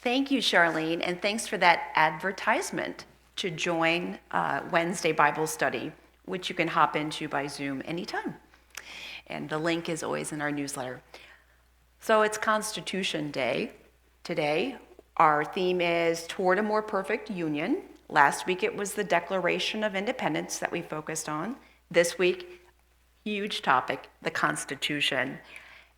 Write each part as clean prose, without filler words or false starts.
Thank you, Charlene, and thanks for that advertisement to join Wednesday Bible Study, which you can hop into by Zoom anytime. And the link is always in our newsletter. So it's Constitution Day today. Our theme is Toward a More Perfect Union. Last week it was the Declaration of Independence that we focused on. This week, huge topic, the Constitution.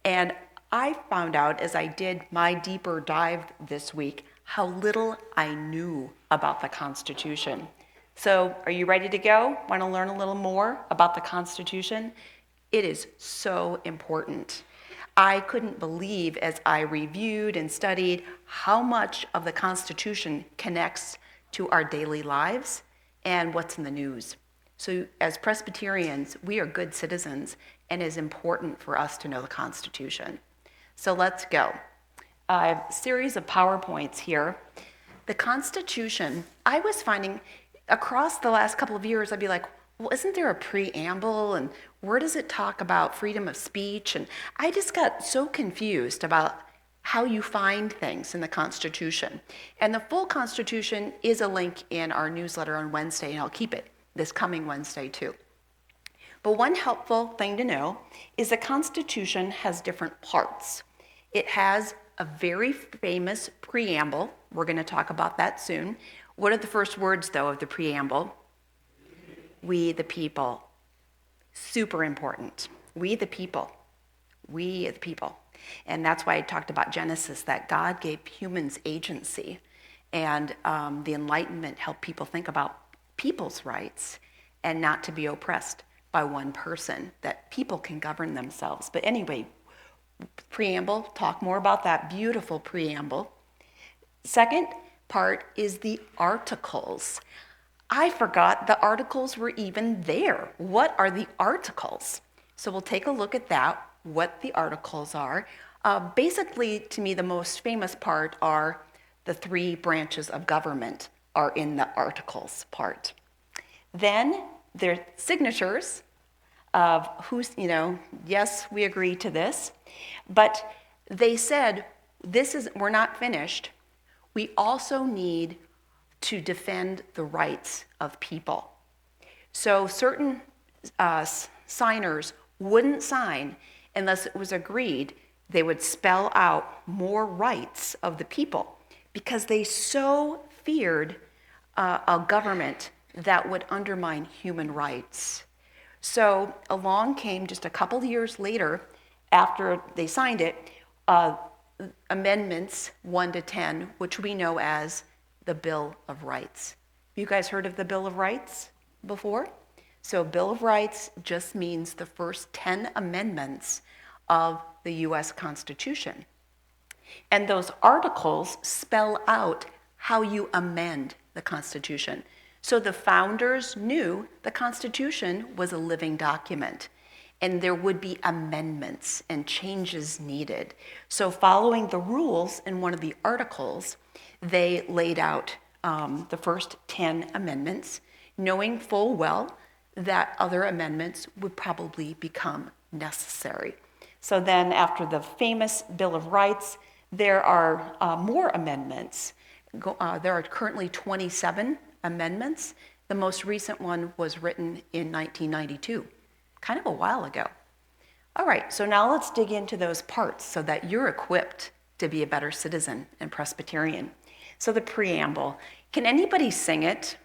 And I found out as I did my deeper dive this week how little I knew about the Constitution. So are you ready to go? Want to learn a little more about the Constitution? It is so important. I couldn't believe as I reviewed and studied how much of the Constitution connects to our daily lives and what's in the news. So as Presbyterians, we are good citizens, and it is important for us to know the Constitution. So let's go. I have a series of PowerPoints here. The Constitution, I was finding across the last couple of years, I'd be like, well, isn't there a preamble? And where does it talk about freedom of speech? And I just got so confused about how you find things in the Constitution. And the full Constitution is a link in our newsletter on Wednesday, and I'll keep it this coming Wednesday too. But one helpful thing to know is the Constitution has different parts. It has a very famous preamble. We're going to talk about that soon. What are the first words, though, of the preamble? We the people. Super important. We the people. We the people. And that's why I talked about Genesis, that God gave humans agency. And the Enlightenment helped people think about people's rights and not to be oppressed by one person, that people can govern themselves. But anyway, preamble, talk more about that beautiful preamble. Second part is the articles. I forgot the articles were even there. What are the articles? So we'll take a look at that, what the articles are. Basically, to me, the most famous part are the three branches of government are in the articles part. Then their signatures of who's, yes, we agree to this. But they said, we're not finished. We also need to defend the rights of people. So certain signers wouldn't sign unless it was agreed they would spell out more rights of the people because they so feared a government that would undermine human rights. So along came just a couple years later, after they signed it, amendments 1 to 10, which we know as the Bill of Rights. You guys heard of the Bill of Rights before? So Bill of Rights just means the first 10 amendments of the US Constitution. And those articles spell out how you amend the Constitution. So the founders knew the Constitution was a living document, and there would be amendments and changes needed. So following the rules in one of the articles, they laid out the first 10 amendments, knowing full well that other amendments would probably become necessary. So then after the famous Bill of Rights, there are more amendments. There are currently 27 amendments. The most recent one was written in 1992, kind of a while ago. All right, so now let's dig into those parts so that you're equipped to be a better citizen and Presbyterian. So the preamble, can anybody sing it?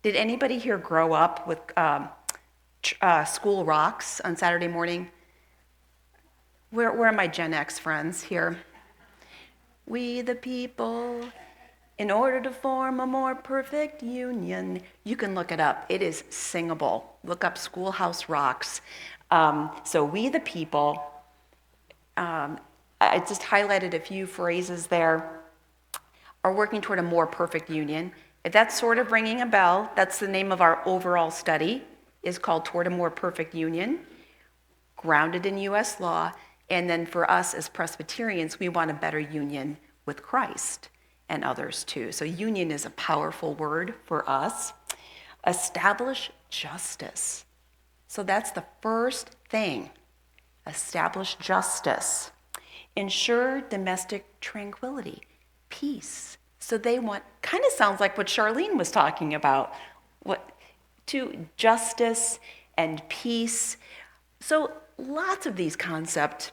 Did anybody here grow up with School Rocks on Saturday morning? Where are my Gen X friends here? We the people, in order to form a more perfect union. You can look it up. It is singable. Look up Schoolhouse Rocks. So we the people, I just highlighted a few phrases there, are working toward a more perfect union. If that's sort of ringing a bell, that's the name of our overall study, is called Toward a More Perfect Union, grounded in US law. And then for us as Presbyterians, we want a better union with Christ and others too. So union is a powerful word for us. Establish justice. So that's the first thing. Establish justice. Ensure domestic tranquility. peace. So they want, kind of sounds like what Charlene was talking about, to justice and peace. So lots of these concepts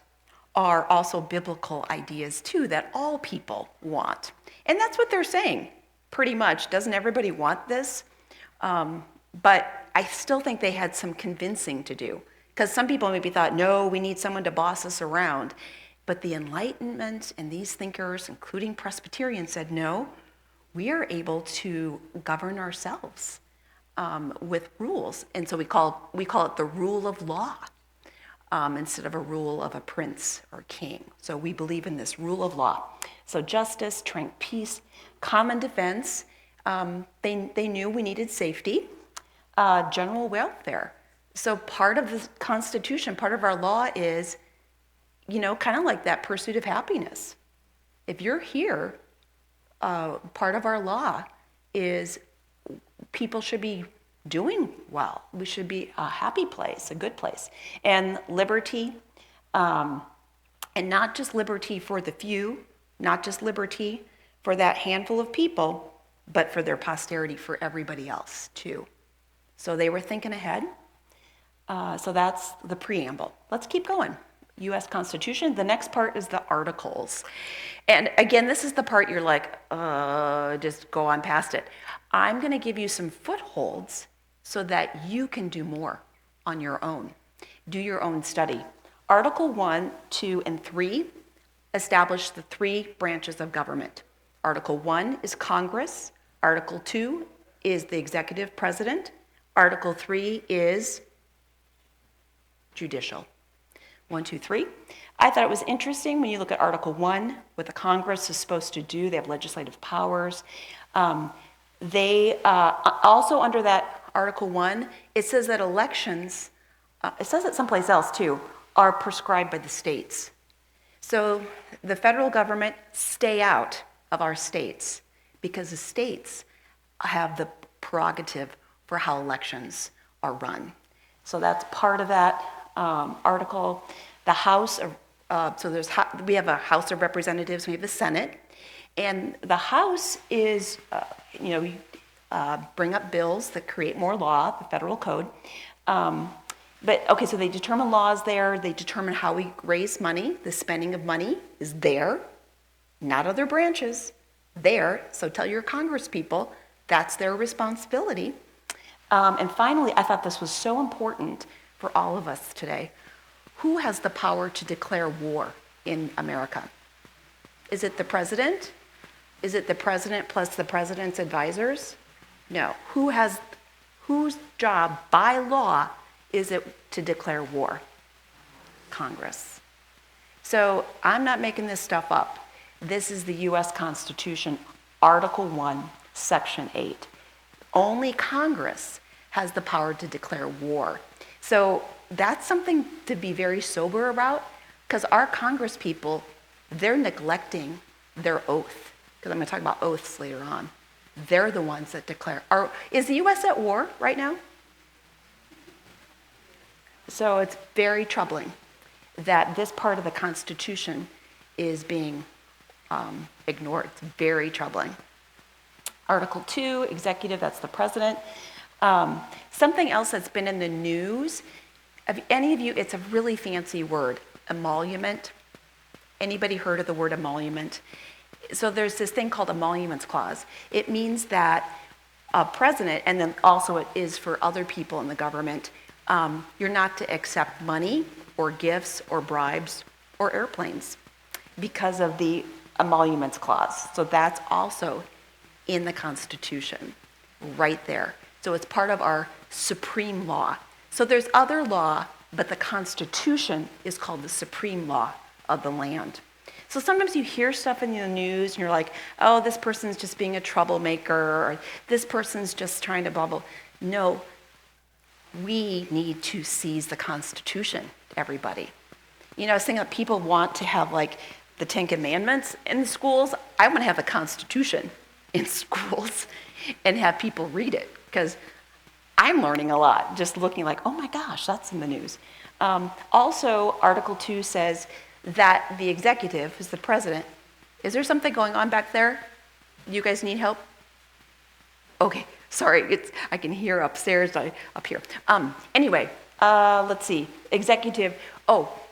are also biblical ideas too that all people want. And that's what they're saying, pretty much. Doesn't everybody want this? But I still think they had some convincing to do. Because some people maybe thought, no, we need someone to boss us around. But the Enlightenment and these thinkers, including Presbyterians, said, no, we are able to govern ourselves with rules. And so we call it the rule of law instead of a rule of a prince or king. So we believe in this rule of law. So justice, strength, peace, common defense. They knew we needed safety, general welfare. So part of the Constitution, part of our law is, kind of like that pursuit of happiness. If you're here, part of our law is people should be doing well. We should be a happy place, a good place. And liberty, and not just liberty for the few, not just liberty for that handful of people, but for their posterity, for everybody else too. So they were thinking ahead. So that's the preamble. Let's keep going. U.S. Constitution. The next part is the Articles. And again, this is the part you're like, just go on past it. I'm going to give you some footholds so that you can do more on your own. Do your own study. Article 1, 2, and 3 establish the three branches of government. Article 1 is Congress. Article 2 is the executive president. Article 3 is judicial. 1, 2, 3. I thought it was interesting when you look at Article 1, what the Congress is supposed to do. They have legislative powers. They also under that Article 1, it says that elections, it says it someplace else too, are prescribed by the states. So the federal government stay out of our states because the states have the prerogative for how elections are run. So that's part of that article. The House of, we have a House of Representatives, we have a Senate, and the House is, bring up bills that create more law, the federal code. So they determine laws there, they determine how we raise money, the spending of money is there, not other branches, there. So tell your Congress people, that's their responsibility. And finally, I thought this was so important for all of us today. Who has the power to declare war in America? Is it the president? Is it the president plus the president's advisors? No. Whose job by law is it to declare war? Congress. So I'm not making this stuff up. This is the U.S. Constitution, Article 1, Section 8. Only Congress has the power to declare war. So that's something to be very sober about, because our Congress people, they're neglecting their oath, because I'm going to talk about oaths later on. They're the ones that declare. Is the U.S. at war right now? So it's very troubling that this part of the Constitution is being ignored. It's very troubling. Article 2, executive, that's the president. Something else that's been in the news, any of you, it's a really fancy word, emolument. Anybody heard of the word emolument? So there's this thing called emoluments clause. It means that a president, and then also it is for other people in the government, you're not to accept money or gifts or bribes or airplanes because of the emoluments clause. So that's also in the Constitution, right there. So it's part of our supreme law. So there's other law, but the Constitution is called the supreme law of the land. So sometimes you hear stuff in the news and you're like, oh, this person's just being a troublemaker, or this person's just trying to blah, blah. No, we need to seize the Constitution, everybody. I was thinking that people want to have like the Ten Commandments in the schools. I want to have the Constitution in schools and have people read it, because I'm learning a lot just looking like, oh my gosh, that's in the news. Also, Article 2 says that the executive, who's the president, Is there something going on back there? You guys need help? Okay, sorry, I can hear upstairs, up here. Anyway, let's see, executive.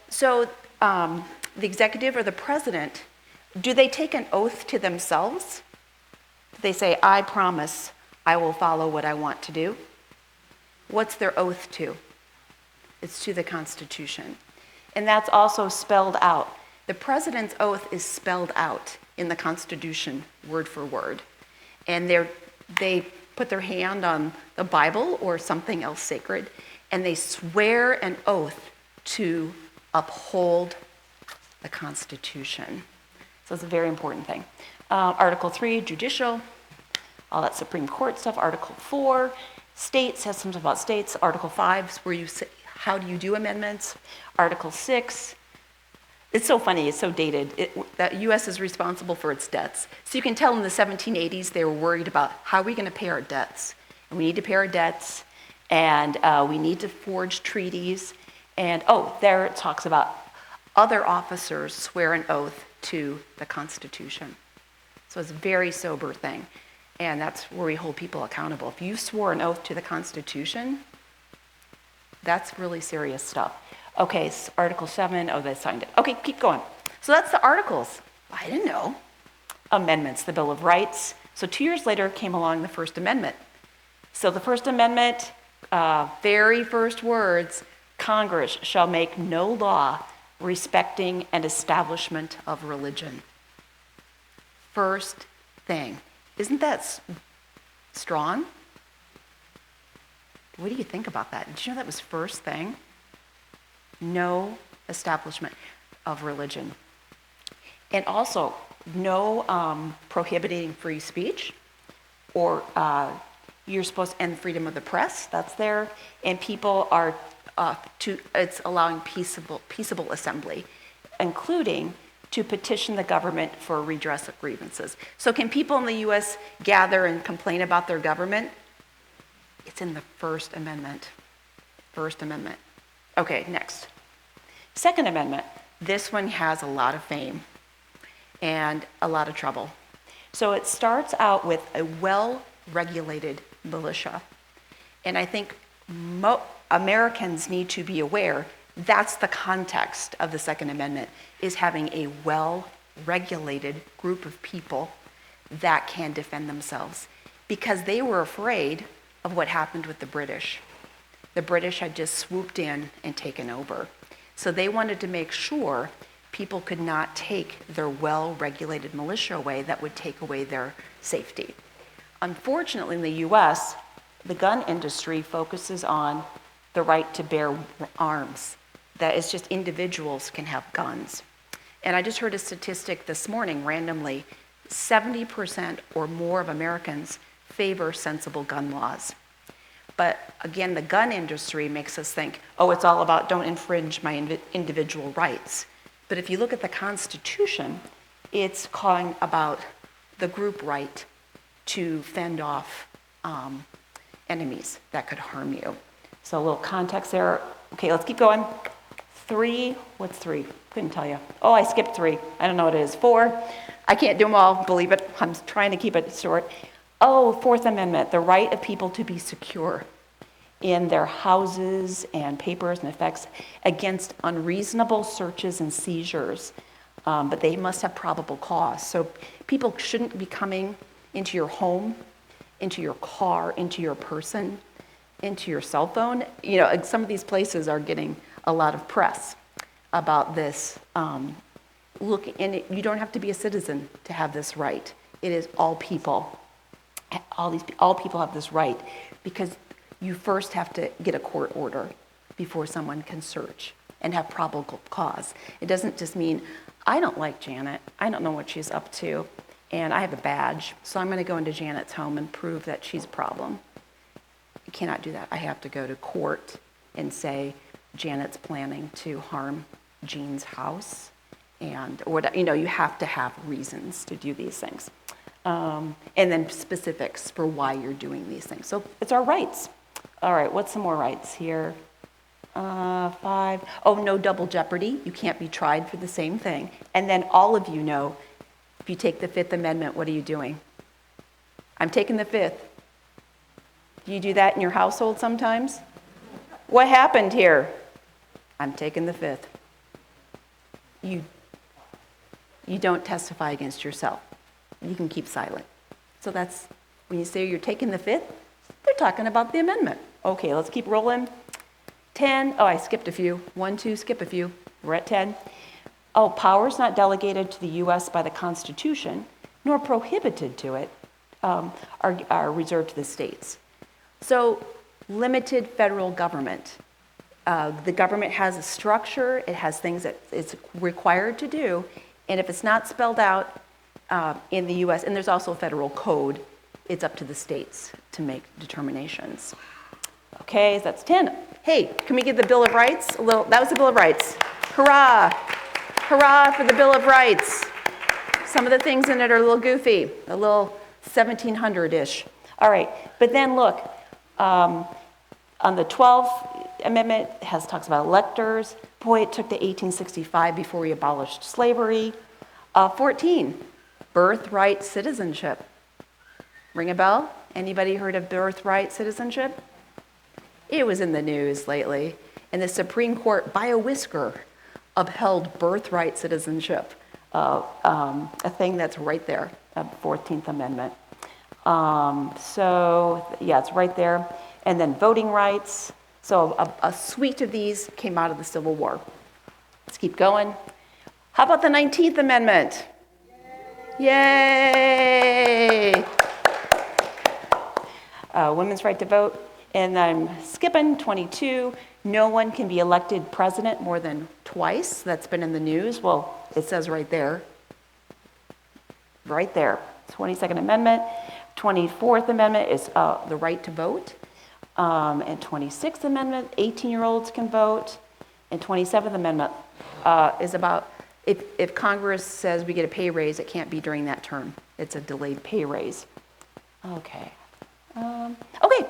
So the executive or the president, do they take an oath to themselves? They say, I promise I will follow what I want to do. What's their oath to? It's to the Constitution. And that's also spelled out. The president's oath is spelled out in the Constitution, word for word. And they put their hand on the Bible or something else sacred, and they swear an oath to uphold the Constitution. So it's a very important thing. Article 3, judicial, all that Supreme Court stuff. Article 4, states, has something about states. Article 5 is where you say, how do you do amendments? Article 6, it's so funny, it's so dated. The U.S. is responsible for its debts. So you can tell in the 1780s they were worried about how are we going to pay our debts? And we need to pay our debts, and we need to forge treaties. And there it talks about other officers swear an oath to the Constitution. So it's a very sober thing. And that's where we hold people accountable. If you swore an oath to the Constitution, that's really serious stuff. Okay, so Article 7, they signed it. Okay, keep going. So that's the articles. I didn't know. Amendments, the Bill of Rights. So 2 years later came along the First Amendment. So the First Amendment, very first words, Congress shall make no law respecting an establishment of religion. First thing. Isn't that strong? What do you think about that? Did you know that was first thing? No establishment of religion. And also, no prohibiting free speech, or you're supposed to end freedom of the press, that's there, and people are, it's allowing peaceable assembly, including to petition the government for redress of grievances. So can people in the U.S. gather and complain about their government? It's in the First Amendment. First Amendment. Okay, next. Second Amendment. This one has a lot of fame and a lot of trouble. So it starts out with a well-regulated militia. And I think Americans need to be aware that's the context of the Second Amendment, is having a well-regulated group of people that can defend themselves, because they were afraid of what happened with the British. The British had just swooped in and taken over. So they wanted to make sure people could not take their well-regulated militia away that would take away their safety. Unfortunately, in the US, the gun industry focuses on the right to bear arms. That is just individuals can have guns. And I just heard a statistic this morning randomly, 70% or more of Americans favor sensible gun laws. But again, the gun industry makes us think, it's all about don't infringe my individual rights. But if you look at the Constitution, it's calling about the group right to fend off enemies that could harm you. So a little context there. Okay, let's keep going. 3, what's 3? Couldn't tell you. I skipped 3. I don't know what it is. 4, I can't do them all, believe it. I'm trying to keep it short. Fourth Amendment, the right of people to be secure in their houses and papers and effects against unreasonable searches and seizures. But they must have probable cause. So people shouldn't be coming into your home, into your car, into your person, into your cell phone. Some of these places are getting a lot of press about this. And you don't have to be a citizen to have this right. It is all people. All people have this right, because you first have to get a court order before someone can search and have probable cause. It doesn't just mean, I don't like Janet, I don't know what she's up to, and I have a badge, so I'm going to go into Janet's home and prove that she's a problem. You cannot do that. I have to go to court and say Janet's planning to harm Jean's house, and you have to have reasons to do these things. And then specifics for why you're doing these things. So it's our rights. All right, what's some more rights here? 5. No double jeopardy. You can't be tried for the same thing. And then all of you know, If you take the Fifth Amendment, what are you doing? I'm taking the Fifth. Do you do that in your household sometimes? What happened here? I'm taking the Fifth. You don't testify against yourself. You can keep silent. So that's, when you say you're taking the Fifth, they're talking about the amendment. Okay, let's keep rolling. 10, oh, I skipped a few. 1, 2, skip a few. We're at 10. Oh, powers not delegated to the U.S. by the Constitution, nor prohibited to it, are reserved to the states. So, limited federal government. The government has a structure, it has things that it's required to do, and if it's not spelled out in the U.S., and there's also a federal code, it's up to the states to make determinations. Okay, so that's 10. Hey, can we get the Bill of Rights? That was the Bill of Rights. Hurrah! Hurrah for the Bill of Rights. Some of the things in it are a little goofy, a little 1700-ish. All right, but then look, on the 12th Amendment, it talks about electors. Boy, it took to 1865 before we abolished slavery. 14, birthright citizenship. Ring a bell? Anybody heard of birthright citizenship? It was in the news lately, and the Supreme Court, by a whisker, upheld birthright citizenship, a thing that's right there, 14th Amendment. So, yeah, it's right there. And then voting rights. So a suite of these came out of the Civil War. Let's keep going. How about the 19th Amendment? Yay! Women's right to vote. And I'm skipping 22. No one can be elected president more than twice. That's been in the news. Well, it says right there. Right there. 22nd Amendment. 24th Amendment is the right to vote. And 26th Amendment, 18-year-olds can vote. And 27th Amendment is about if Congress says we get a pay raise, it can't be during that term. It's a delayed pay raise. Okay. Okay.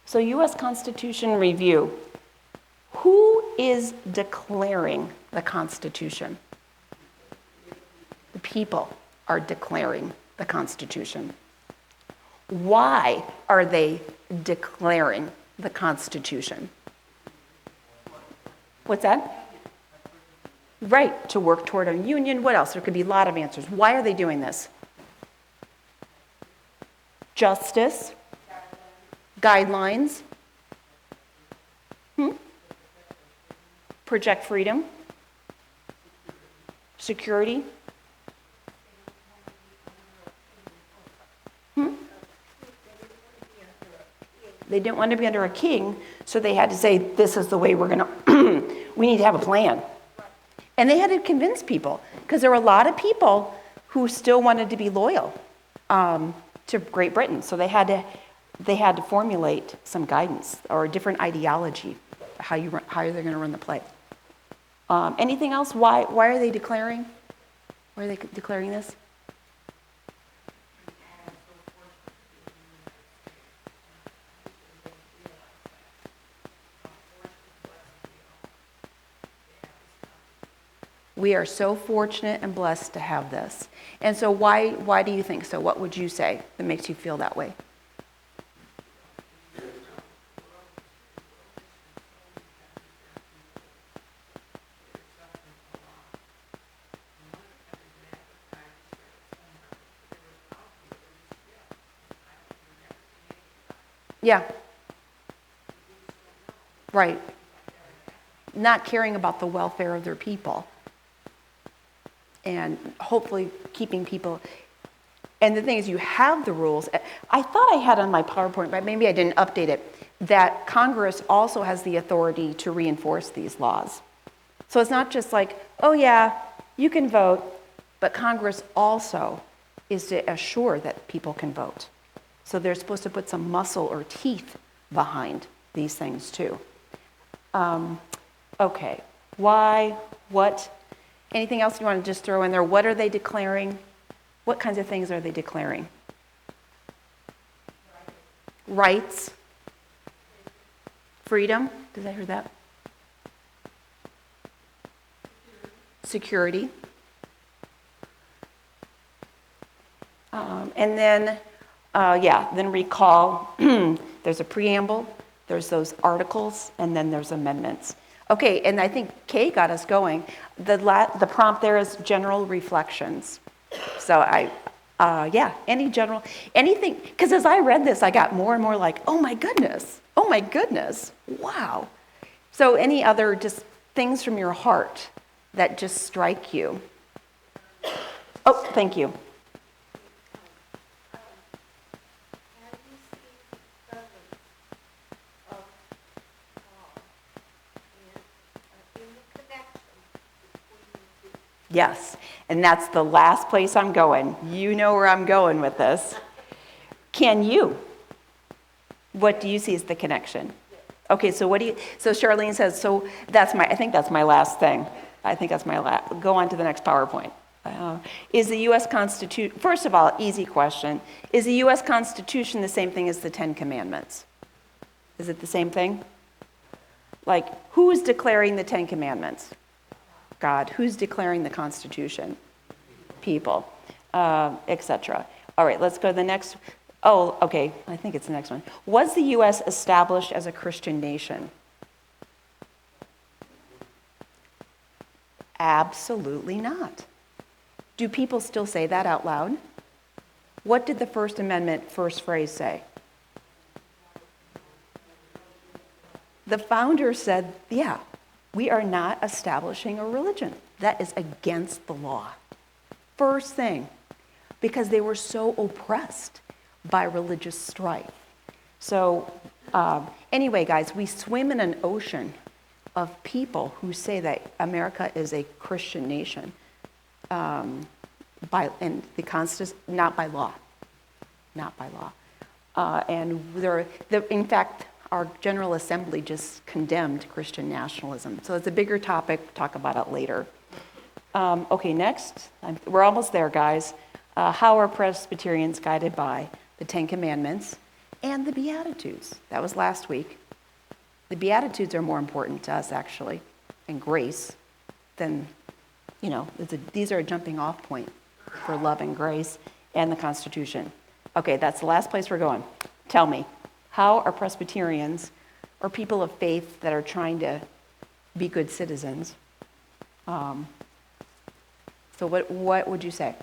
So U.S. Constitution review. Who is declaring the Constitution? The people are declaring the Constitution. Why are they declaring the Constitution? What's that? Right, to work toward a union. What else? There could be a lot of answers. Why are they doing this? Justice. Guidelines. Project freedom. Security. They didn't want to be under a king, so they had to say, this is the way we're going to, we need to have a plan. And they had to convince people, because there were a lot of people who still wanted to be loyal to Great Britain. So they had to formulate some guidance or a different ideology, how they're going to run the play. Anything else? Why are they declaring? Why are they declaring this? We are so fortunate and blessed to have this. And so why do you think so? What would you say that makes you feel that way? Yeah. Right. Not caring about the welfare of their people. And hopefully keeping people, and the thing is you have the rules. I thought I had on my PowerPoint, but maybe I didn't update it, that Congress also has the authority to reinforce these laws. So it's not just like, oh yeah, you can vote, but Congress also is to assure that people can vote. So they're supposed to put some muscle or teeth behind these things too. Okay, why, what? Anything else you want to just throw in there? What are they declaring? What kinds of things are they declaring? Rights. Freedom. Did I hear that? Security. and then, then recall, there's a preamble, there's those articles, and then there's amendments. Okay, and I think Kay got us going. The prompt there is general reflections. So anything, because as I read this, I got more and more like, oh my goodness, wow. So any other just things from your heart that just strike you? Oh, thank you. Yes, and that's the last place I'm going. You know where I'm going with this. Can you? What do you see as the connection? Okay, so so Charlene says, I think that's my last thing. Go on to the next PowerPoint. Is the U.S. Constitution, first of all, easy question. Is the U.S. Constitution the same thing as the Ten Commandments? Is it the same thing? Like, who is declaring the Ten Commandments? God. Who's declaring the Constitution? People, etc. All right, let's go to the next. Oh, okay, I think it's the next one. Was the U.S. established as a Christian nation? Absolutely not. Do people still say that out loud? What did the First Amendment first phrase say? The founders said, yeah, we are not establishing a religion. That is against the law. First thing, because they were so oppressed by religious strife. So anyway, guys, we swim in an ocean of people who say that America is a Christian nation, not by law. In fact, our General Assembly just condemned Christian nationalism. So it's a bigger topic. Talk about it later. Okay, next. We're almost there, guys. How are Presbyterians guided by the Ten Commandments and the Beatitudes? That was last week. The Beatitudes are more important to us, actually, and grace than, these are a jumping off point for love and grace and the Constitution. Okay, that's the last place we're going. Tell me, how are Presbyterians, or people of faith that are trying to be good citizens, so what would you say?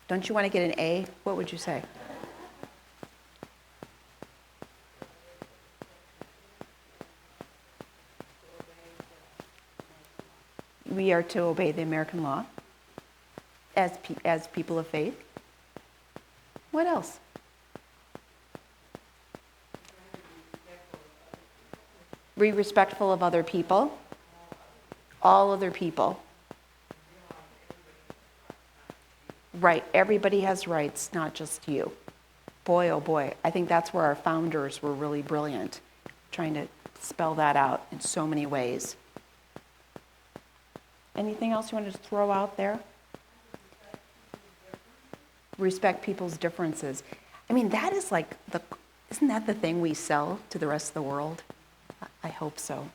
Don't you want to get an A? What would you say? We are to obey the American law as people of faith. What else? Be respectful of other people. All other people. Right, everybody has rights, not just you. Boy, oh boy, I think that's where our founders were really brilliant, trying to spell that out in so many ways. Anything else you wanted to throw out there? Respect people's differences. I mean, that is like isn't that the thing we sell to the rest of the world? I hope so,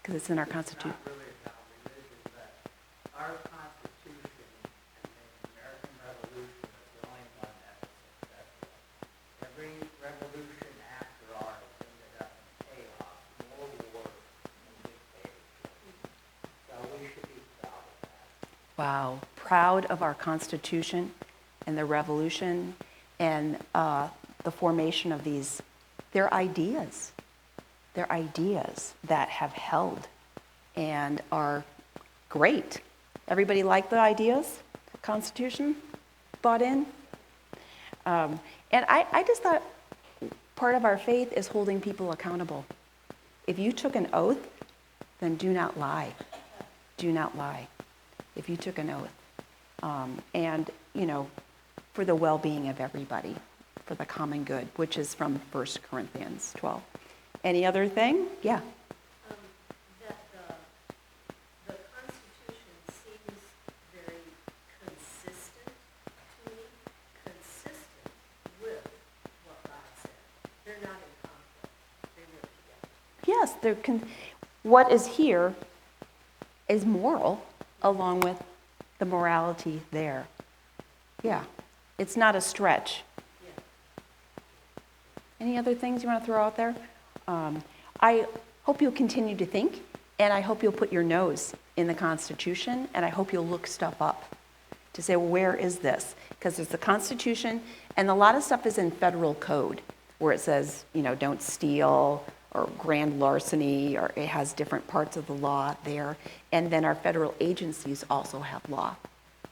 because it's in our Constitution. It's not really about religion, but our Constitution and the American Revolution is the only one that was successful. Every revolution after ours ended up in chaos, more war, and dictatorship. So we should be proud of that. Wow, proud of our Constitution and the revolution and the formation of these. They're ideas. They're ideas that have held and are great. Everybody like the ideas? The Constitution? Bought in? And I just thought part of our faith is holding people accountable. If you took an oath, then do not lie. Do not lie. If you took an oath. And, for the well-being of everybody, for the common good, which is from 1 Corinthians 12. Any other thing? Yeah. That the Constitution seems very consistent to me, consistent with what God said. They're not in conflict. They work together. Yes, what is here is moral, along with the morality there. Yeah, it's not a stretch. Yeah. Any other things you want to throw out there? I hope you'll continue to think, and I hope you'll put your nose in the Constitution, and I hope you'll look stuff up to say, well, where is this? Because there's the Constitution, and a lot of stuff is in federal code, where it says, don't steal, or grand larceny, or it has different parts of the law there. And then our federal agencies also have law.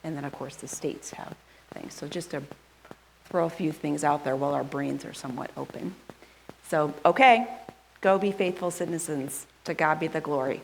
And then, of course, the states have things. So just to throw a few things out there while our brains are somewhat open. So, okay, go be faithful citizens. To God be the glory.